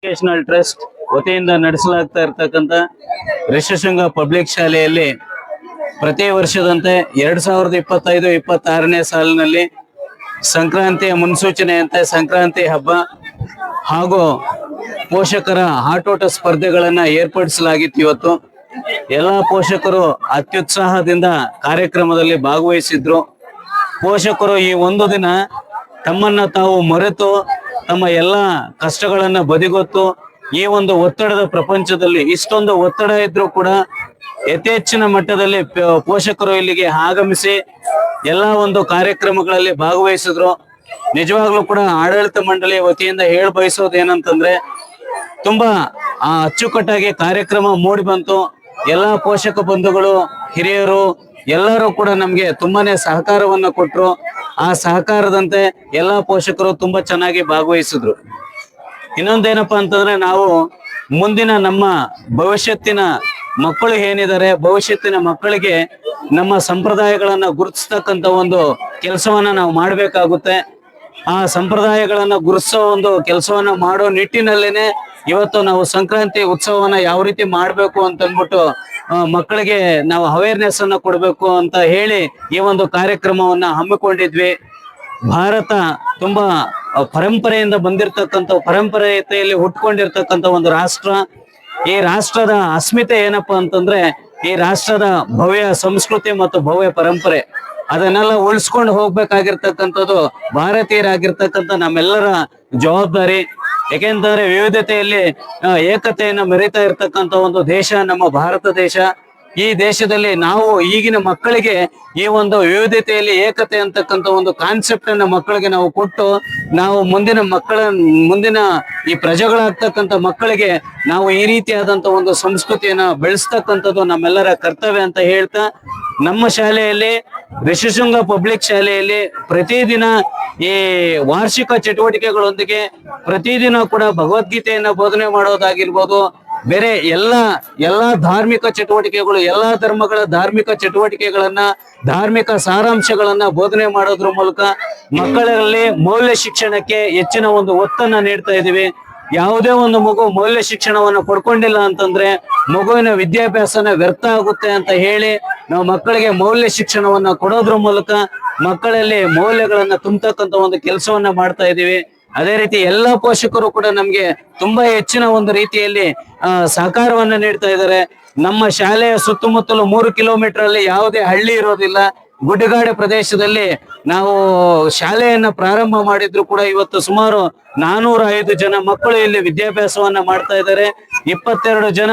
Educational trust ವತಿಯಿಂದ ನಡೆಸಲಾಗ್ತಾ ಇರತಕ್ಕಂತ ಋಷಶೃಂಗ public ಶಾಲೆಯಲ್ಲಿ ಪ್ರತಿ ವರ್ಷದಂತೆ 2025-26ನೇ ಸಾಲಿನಲ್ಲಿ ಸಂಕ್ರಾಂತಿಯ ಮುನ್ಸೂಚನೆಯಂತೆ ಸಂಕ್ರಾಂತಿ ಹಬ್ಬ ಹಾಗೂ ಪೋಷಕರ ಆಟೋಟ ಸ್ಪರ್ಧೆಗಳನ್ನ ಏರ್ಪಡಿಸಲಾಗಿತ್ತು. ಇವತ್ತು ಎಲ್ಲಾ ಪೋಷಕರು ಅತ್ಯುತ್ಸಾಹದಿಂದ ಕಾರ್ಯಕ್ರಮದಲ್ಲಿ ಭಾಗವಹಿಸಿದ್ರು. ಪೋಷಕರು ಈ ಒಂದು ದಿನ ತಮ್ಮನ್ನ ತಾವು ಮರೆತು ತಮ್ಮ ಎಲ್ಲ ಕಷ್ಟಗಳನ್ನ ಬದಿಗೊತ್ತು ಈ ಒಂದು ಒತ್ತಡದ ಪ್ರಪಂಚದಲ್ಲಿ ಇಷ್ಟೊಂದು ಒತ್ತಡ ಇದ್ರೂ ಕೂಡ ಯಥೇಚ್ಛಿನ ಮಟ್ಟದಲ್ಲಿ ಪೋಷಕರು ಇಲ್ಲಿಗೆ ಆಗಮಿಸಿ ಎಲ್ಲ ಒಂದು ಕಾರ್ಯಕ್ರಮಗಳಲ್ಲಿ ಭಾಗವಹಿಸಿದ್ರು. ನಿಜವಾಗ್ಲೂ ಕೂಡ ಆಡಳಿತ ಮಂಡಳಿಯ ವತಿಯಿಂದ ಬಯಸೋದು ಏನಂತಂದ್ರೆ ತುಂಬಾ ಅಚ್ಚುಕಟ್ಟಾಗಿ ಕಾರ್ಯಕ್ರಮ ಮೂಡಿ ಬಂತು. ಎಲ್ಲಾ ಪೋಷಕ ಬಂಧುಗಳು ಹಿರಿಯರು ಎಲ್ಲರೂ ಕೂಡ ನಮ್ಗೆ ತುಂಬಾನೇ ಸಹಕಾರವನ್ನ ಕೊಟ್ರು. ಆ ಸಹಕಾರದಂತೆ ಎಲ್ಲಾ ಪೋಷಕರು ತುಂಬಾ ಚೆನ್ನಾಗಿ ಭಾಗವಹಿಸಿದ್ರು. ಇನ್ನೊಂದೇನಪ್ಪಾ ಅಂತಂದ್ರೆ ನಾವು ಮುಂದಿನ ನಮ್ಮ ಭವಿಷ್ಯತ್ತಿನ ಮಕ್ಕಳು ಏನಿದ್ದಾರೆ ಭವಿಷ್ಯತ್ತಿನ ಮಕ್ಕಳಿಗೆ ನಮ್ಮ ಸಂಪ್ರದಾಯಗಳನ್ನ ಗುರುತಿಸ್ತಕ್ಕಂತ ಒಂದು ಕೆಲಸವನ್ನ ನಾವು ಮಾಡ್ಬೇಕಾಗುತ್ತೆ. ಆ ಸಂಪ್ರದಾಯಗಳನ್ನ ಗುರುತಿಸೋ ಒಂದು ಕೆಲಸವನ್ನ ಮಾಡೋ ನಿಟ್ಟಿನಲ್ಲೇನೆ ಇವತ್ತು ನಾವು ಸಂಕ್ರಾಂತಿ ಉತ್ಸವವನ್ನ ಯಾವ ರೀತಿ ಮಾಡ್ಬೇಕು ಅಂತ ಅಂದ್ಬಿಟ್ಟು ಮಕ್ಕಳಿಗೆ ನಾವು ಅವೇರ್ನೆಸ್ ಅನ್ನ ಕೊಡ್ಬೇಕು ಅಂತ ಹೇಳಿ ಈ ಒಂದು ಕಾರ್ಯಕ್ರಮವನ್ನ ಹಮ್ಮಿಕೊಂಡಿದ್ವಿ. ಭಾರತ ತುಂಬಾ ಪರಂಪರೆಯಿಂದ ಬಂದಿರತಕ್ಕಂಥ ಪರಂಪರೆಯಲ್ಲಿ ಹುಟ್ಕೊಂಡಿರ್ತಕ್ಕಂಥ ಒಂದು ರಾಷ್ಟ್ರ. ಈ ರಾಷ್ಟ್ರದ ಅಸ್ಮಿತೆ ಏನಪ್ಪಾ ಅಂತಂದ್ರೆ ಈ ರಾಷ್ಟ್ರದ ಭವ್ಯ ಸಂಸ್ಕೃತಿ ಮತ್ತು ಭವ್ಯ ಪರಂಪರೆ ಅದನ್ನೆಲ್ಲ ಉಳಿಸ್ಕೊಂಡು ಹೋಗ್ಬೇಕಾಗಿರ್ತಕ್ಕಂಥದ್ದು ಭಾರತೀಯರಾಗಿರ್ತಕ್ಕಂಥ ನಮ್ಮೆಲ್ಲರ ಜವಾಬ್ದಾರಿ. ಯಾಕೆಂತಂದ್ರೆ ವಿವಿಧತೆಯಲ್ಲಿ ಏಕತೆಯನ್ನ ಮೆರಿತಾ ಇರ್ತಕ್ಕಂಥ ಒಂದು ದೇಶ ನಮ್ಮ ಭಾರತ ದೇಶ. ಈ ದೇಶದಲ್ಲಿ ನಾವು ಈಗಿನ ಮಕ್ಕಳಿಗೆ ಈ ಒಂದು ವಿವಿಧತೆಯಲ್ಲಿ ಏಕತೆ ಅಂತಕ್ಕಂಥ ಒಂದು ಕಾನ್ಸೆಪ್ಟ್ ಅನ್ನ ಮಕ್ಕಳಿಗೆ ನಾವು ಕೊಟ್ಟು ನಾವು ಮುಂದಿನ ಈ ಪ್ರಜೆಗಳಾಗ್ತಕ್ಕಂಥ ಮಕ್ಕಳಿಗೆ ನಾವು ಈ ರೀತಿಯಾದಂತ ಒಂದು ಸಂಸ್ಕೃತಿಯನ್ನ ಬೆಳೆಸ್ತಕ್ಕಂಥದ್ದು ನಮ್ಮೆಲ್ಲರ ಕರ್ತವ್ಯ ಅಂತ ಹೇಳ್ತಾ ನಮ್ಮ ಶಾಲೆಯಲ್ಲಿ ಋಷಶೃಂಗ ಪಬ್ಲಿಕ್ ಶಾಲೆಯಲ್ಲಿ ಪ್ರತಿದಿನ ಈ ವಾರ್ಷಿಕ ಚಟುವಟಿಕೆಗಳೊಂದಿಗೆ ಪ್ರತಿದಿನ ಕೂಡ ಭಗವದ್ಗೀತೆಯನ್ನ ಬೋಧನೆ ಮಾಡೋದಾಗಿರ್ಬೋದು, ಬೇರೆ ಎಲ್ಲಾ ಧಾರ್ಮಿಕ ಚಟುವಟಿಕೆಗಳು ಎಲ್ಲಾ ಧರ್ಮಗಳ ಧಾರ್ಮಿಕ ಚಟುವಟಿಕೆಗಳನ್ನ ಧಾರ್ಮಿಕ ಸಾರಾಂಶಗಳನ್ನ ಬೋಧನೆ ಮಾಡೋದ್ರ ಮೂಲಕ ಮಕ್ಕಳಲ್ಲಿ ಮೌಲ್ಯ ಶಿಕ್ಷಣಕ್ಕೆ ಹೆಚ್ಚಿನ ಒಂದು ಒತ್ತನ್ನ ನೀಡ್ತಾ ಇದೀವಿ. ಯಾವುದೇ ಒಂದು ಮಗು ಮೌಲ್ಯ ಶಿಕ್ಷಣವನ್ನ ಪಡ್ಕೊಂಡಿಲ್ಲ ಅಂತಂದ್ರೆ ಮಗುವಿನ ವಿದ್ಯಾಭ್ಯಾಸನ ವ್ಯರ್ಥ ಆಗುತ್ತೆ ಅಂತ ಹೇಳಿ ನಾವು ಮಕ್ಕಳಿಗೆ ಮೌಲ್ಯ ಶಿಕ್ಷಣವನ್ನ ಕೊಡೋದ್ರ ಮೂಲಕ ಮಕ್ಕಳಲ್ಲಿ ಮೌಲ್ಯಗಳನ್ನ ತುಂಬತಕ್ಕಂತ ಒಂದು ಕೆಲಸವನ್ನ ಮಾಡ್ತಾ ಇದೀವಿ. ಅದೇ ರೀತಿ ಎಲ್ಲಾ ಪೋಷಕರು ಕೂಡ ನಮ್ಗೆ ತುಂಬಾ ಹೆಚ್ಚಿನ ಒಂದು ರೀತಿಯಲ್ಲಿ ಸಹಕಾರವನ್ನ ನೀಡ್ತಾ ಇದ್ದಾರೆ. ನಮ್ಮ ಶಾಲೆಯ ಸುತ್ತಮುತ್ತಲು 3 ಕಿಲೋಮೀಟರ್ ಅಲ್ಲಿ ಯಾವುದೇ ಹಳ್ಳಿ ಇರೋದಿಲ್ಲ. ಗುಡ್ಡಗಾಡು ಪ್ರದೇಶದಲ್ಲಿ ನಾವು ಶಾಲೆಯನ್ನ ಪ್ರಾರಂಭ ಮಾಡಿದ್ರು ಕೂಡ ಇವತ್ತು ಸುಮಾರು 405 ಜನ ಮಕ್ಕಳು ಇಲ್ಲಿ ವಿದ್ಯಾಭ್ಯಾಸವನ್ನ ಮಾಡ್ತಾ ಇದ್ದಾರೆ. 22 ಜನ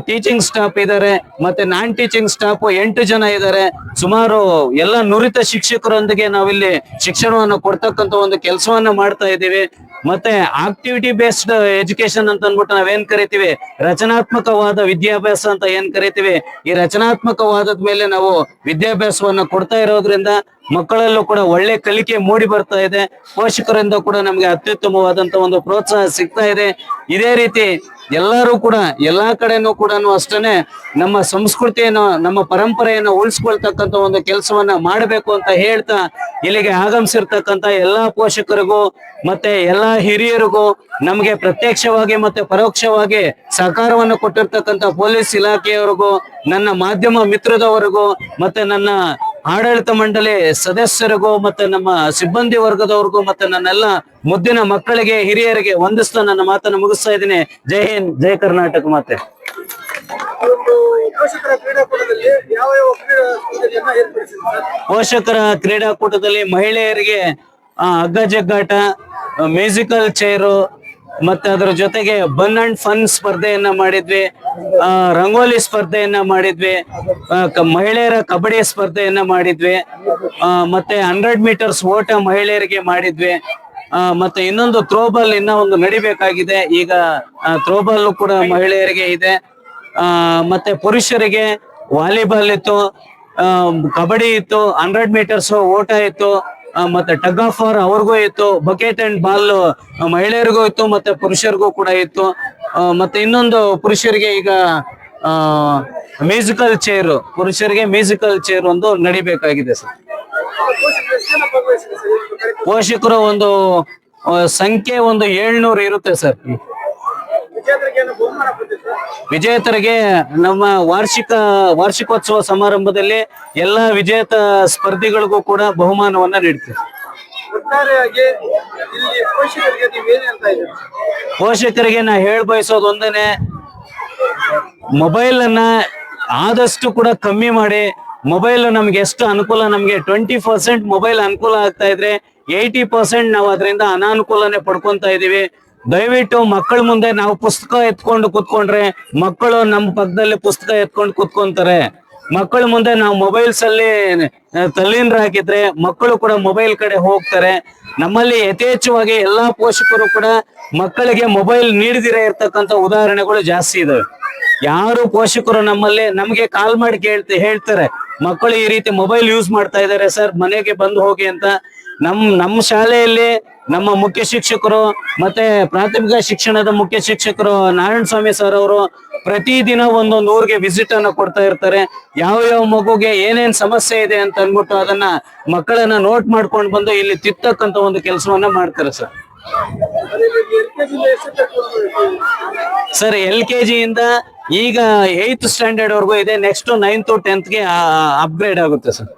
ಟೀಚಿಂಗ್ ಸ್ಟಾಫ್ ಇದ್ದಾರೆ, ಮತ್ತೆ ನಾನ್ ಟೀಚಿಂಗ್ ಸ್ಟಾಫ್ 8 ಜನ ಇದ್ದಾರೆ. ಸುಮಾರು ಎಲ್ಲ ನುರಿತ ಶಿಕ್ಷಕರೊಂದಿಗೆ ನಾವಿಲ್ಲಿ ಶಿಕ್ಷಣವನ್ನು ಕೊಡ್ತಕ್ಕಂತ ಒಂದು ಕೆಲಸವನ್ನ ಮಾಡ್ತಾ ಇದ್ದೀವಿ. ಮತ್ತೆ ಆಕ್ಟಿವಿಟಿ ಬೇಸ್ಡ್ ಎಜುಕೇಶನ್ ಅಂತ ಅಂದ್ಬಿಟ್ಟು ನಾವೇನ್ ಕರಿತೀವಿ, ರಚನಾತ್ಮಕವಾದ ವಿದ್ಯಾಭ್ಯಾಸ ಅಂತ ಏನ್ ಕರಿತೀವಿ, ಈ ರಚನಾತ್ಮಕವಾದದ ಮೇಲೆ ನಾವು ವಿದ್ಯಾಭ್ಯಾಸವನ್ನ ಕೊಡ್ತಾ ಇರೋದ್ರಿಂದ ಮಕ್ಕಳಲ್ಲೂ ಕೂಡ ಒಳ್ಳೆ ಕಲಿಕೆ ಮೂಡಿ ಬರ್ತಾ ಇದೆ. ಪೋಷಕರಿಂದ ಕೂಡ ನಮ್ಗೆ ಅತ್ಯುತ್ತಮವಾದಂತ ಒಂದು ಪ್ರೋತ್ಸಾಹ ಸಿಗ್ತಾ ಇದೆ. ಇದೇ ರೀತಿ ಎಲ್ಲರೂ ಕೂಡ ಎಲ್ಲಾ ಕಡೆನೂ ಕೂಡ ಅಷ್ಟೇನೆ ನಮ್ಮ ಸಂಸ್ಕೃತಿಯನ್ನು ನಮ್ಮ ಪರಂಪರೆಯನ್ನು ಉಳಿಸ್ಕೊಳ್ತಕ್ಕಂಥ ಒಂದು ಕೆಲಸವನ್ನ ಮಾಡಬೇಕು ಅಂತ ಹೇಳ್ತಾ ಇಲ್ಲಿಗೆ ಆಗಮಿಸಿರ್ತಕ್ಕಂಥ ಎಲ್ಲಾ ಪೋಷಕರಿಗೂ ಮತ್ತೆ ಎಲ್ಲಾ ಹಿರಿಯರಿಗೂ ನಮ್ಗೆ ಪ್ರತ್ಯಕ್ಷವಾಗಿ ಮತ್ತೆ ಪರೋಕ್ಷವಾಗಿ ಸಹಕಾರವನ್ನು ಕೊಟ್ಟಿರ್ತಕ್ಕಂಥ ಪೊಲೀಸ್ ಇಲಾಖೆಯವರಿಗೂ ನನ್ನ ಮಾಧ್ಯಮ ಮಿತ್ರದವರಿಗೂ ಮತ್ತೆ ನನ್ನ ಆಡಳಿತ ಮಂಡಳಿ ಸದಸ್ಯರಿಗೂ ಮತ್ತೆ ನಮ್ಮ ಸಿಬ್ಬಂದಿ ವರ್ಗದವರಿಗೂ ಮತ್ತೆ ನನ್ನೆಲ್ಲ ಮುದ್ದಿನ ಮಕ್ಕಳಿಗೆ ಹಿರಿಯರಿಗೆ ವಂದಿಸ್ತಾ ನನ್ನ ಮಾತನ್ನು ಮುಗಿಸ್ತಾ ಇದ್ದೀನಿ. ಜೈ ಹಿಂದ್, ಜೈ ಕರ್ನಾಟಕ. ಮತ್ತೆ ಪೋಷಕರ ಕ್ರೀಡಾಕೂಟದಲ್ಲಿ ಮಹಿಳೆಯರಿಗೆ ಹಗ್ಗ ಜಗ್ಗಾಟ, ಮ್ಯೂಸಿಕಲ್ ಚೇರು, ಮತ್ತೆ ಅದರ ಜೊತೆಗೆ ಬನ್ ಅಂಡ್ ಫನ್ ಸ್ಪರ್ಧೆಯನ್ನ ಮಾಡಿದ್ವಿ, ರಂಗೋಲಿ ಸ್ಪರ್ಧೆಯನ್ನ ಮಾಡಿದ್ವಿ, ಮಹಿಳೆಯರ ಕಬಡ್ಡಿ ಸ್ಪರ್ಧೆಯನ್ನ ಮಾಡಿದ್ವಿ, ಮತ್ತೆ 100 ಮೀಟರ್ಸ್ ಓಟ ಮಹಿಳೆಯರಿಗೆ ಮಾಡಿದ್ವಿ. ಮತ್ತೆ ಇನ್ನೊಂದು ಥ್ರೋಬಾಲ್ ಇನ್ನ ಒಂದು ನಡಿಬೇಕಾಗಿದೆ. ಈಗ ಥ್ರೋಬಾಲ್ ಕೂಡ ಮಹಿಳೆಯರಿಗೆ ಇದೆ. ಮತ್ತೆ ಪುರುಷರಿಗೆ ವಾಲಿಬಾಲ್ ಇತ್ತು, ಕಬಡ್ಡಿ ಇತ್ತು, 100 ಮೀಟರ್ಸ್ ಓಟ ಇತ್ತು, ಮತ್ತೆ ಟಗ್ ಆಫ್ ವಾರ್ ಅವ್ರಿಗೂ ಇತ್ತು, ಬಕೆಟ್ ಅಂಡ್ ಬಾಲ್ ಮಹಿಳೆಯರಿಗೂ ಇತ್ತು, ಮತ್ತೆ ಪುರುಷರಿಗೂ ಕೂಡ ಇತ್ತು. ಮತ್ತೆ ಇನ್ನೊಂದು ಪುರುಷರಿಗೆ ಈಗ ಮ್ಯೂಸಿಕಲ್ ಚೇರ್, ಪುರುಷರಿಗೆ ಮ್ಯೂಸಿಕಲ್ ಚೇರ್ ಒಂದು ನಡಿಬೇಕಾಗಿದೆ ಸರ್. ಪೋಷಕರು ಒಂದು ಸಂಖ್ಯೆ ಒಂದು 700 ಇರುತ್ತೆ ಸರ್. ವಿಜೇತರಿಗೆ ನಮ್ಮ ವಾರ್ಷಿಕೋತ್ಸವ ಸಮಾರಂಭದಲ್ಲಿ ಎಲ್ಲಾ ವಿಜೇತ ಸ್ಪರ್ಧಿಗಳಿಗೂ ಕೂಡ ಬಹುಮಾನವನ್ನ ನೀಡ್ತೀವಿ. ಪೋಷಕರಿಗೆ ನಾ ಬಯಸೋದು ಒಂದನೇ, ಮೊಬೈಲ್ ಅನ್ನ ಆದಷ್ಟು ಕೂಡ ಕಮ್ಮಿ ಮಾಡಿ. ಮೊಬೈಲ್ ನಮ್ಗೆ ಎಷ್ಟು ಅನುಕೂಲ, ನಮ್ಗೆ 20% ಮೊಬೈಲ್ ಅನುಕೂಲ ಆಗ್ತಾ ಇದ್ರೆ 80% ನಾವು ಅದರಿಂದ ಅನಾನುಕೂಲನೇ ಪಡ್ಕೊಂತ ಇದೀವಿ. ದಯವಿಟ್ಟು ಮಕ್ಕಳ ಮುಂದೆ ನಾವು ಪುಸ್ತಕ ಎತ್ಕೊಂಡು ಕುತ್ಕೊಂಡ್ರೆ ಮಕ್ಕಳು ನಮ್ಮ ಪಕ್ಕದಲ್ಲಿ ಪುಸ್ತಕ ಎತ್ಕೊಂಡು ಕುತ್ಕೊಂತಾರೆ. ಮಕ್ಕಳ ಮುಂದೆ ನಾವು ಮೊಬೈಲ್ಸ್ ಅಲ್ಲಿ ತಲ್ಲೀನರಾಗಿದ್ರೆ ಮಕ್ಕಳು ಕೂಡ ಮೊಬೈಲ್ ಕಡೆ ಹೋಗ್ತಾರೆ. ನಮ್ಮಲ್ಲಿ ಯಥೇಚ್ಛವಾಗಿ ಎಲ್ಲಾ ಪೋಷಕರು ಕೂಡ ಮಕ್ಕಳಿಗೆ ಮೊಬೈಲ್ ನೀಡದಿರೇ ಇರ್ತಕ್ಕಂಥ ಉದಾಹರಣೆಗಳು ಜಾಸ್ತಿ ಇದಾವೆ. ಯಾರು ಪೋಷಕರು ನಮ್ಗೆ ಕಾಲ್ ಮಾಡಿ ಹೇಳ್ತಾರೆ, ಮಕ್ಕಳು ಈ ರೀತಿ ಮೊಬೈಲ್ ಯೂಸ್ ಮಾಡ್ತಾ ಇದ್ದಾರೆ ಸರ್, ಮನೆಗೆ ಬಂದು ಹೋಗಿ ಅಂತ. ನಮ್ಮ ಶಾಲೆಯಲ್ಲಿ ನಮ್ಮ ಮುಖ್ಯ ಶಿಕ್ಷಕರು ಮತ್ತೆ ಪ್ರಾಥಮಿಕ ಶಿಕ್ಷಣದ ಮುಖ್ಯ ಶಿಕ್ಷಕರು ನಾರಾಯಣ ಸ್ವಾಮಿ ಸರ್ ಅವರು ಪ್ರತಿದಿನ ಒಂದೊಂದು ಊರಿಗೆ ವಿಸಿಟ್ ಅನ್ನ ಕೊಡ್ತಾ ಇರ್ತಾರೆ. ಯಾವ ಮಗುಗೆ ಏನೇನ್ ಸಮಸ್ಯೆ ಇದೆ ಅಂತ ಅಂದ್ಬಿಟ್ಟು ಅದನ್ನ ಮಕ್ಕಳನ್ನ ನೋಟ್ ಮಾಡ್ಕೊಂಡು ಬಂದು ಇಲ್ಲಿ ತಿತ್ತಕ್ಕಂತ ಒಂದು ಕೆಲಸವನ್ನ ಮಾಡ್ತಾರೆ ಸರ್. ಸರ್ LKG ಇಂದ ಈಗ 8th ಸ್ಟ್ಯಾಂಡರ್ಡ್ ವರ್ಗೂ ಇದೆ. ನೆಕ್ಸ್ಟ್ 9th 10th ಗೆ ಅಪ್ಗ್ರೇಡ್ ಆಗುತ್ತೆ ಸರ್.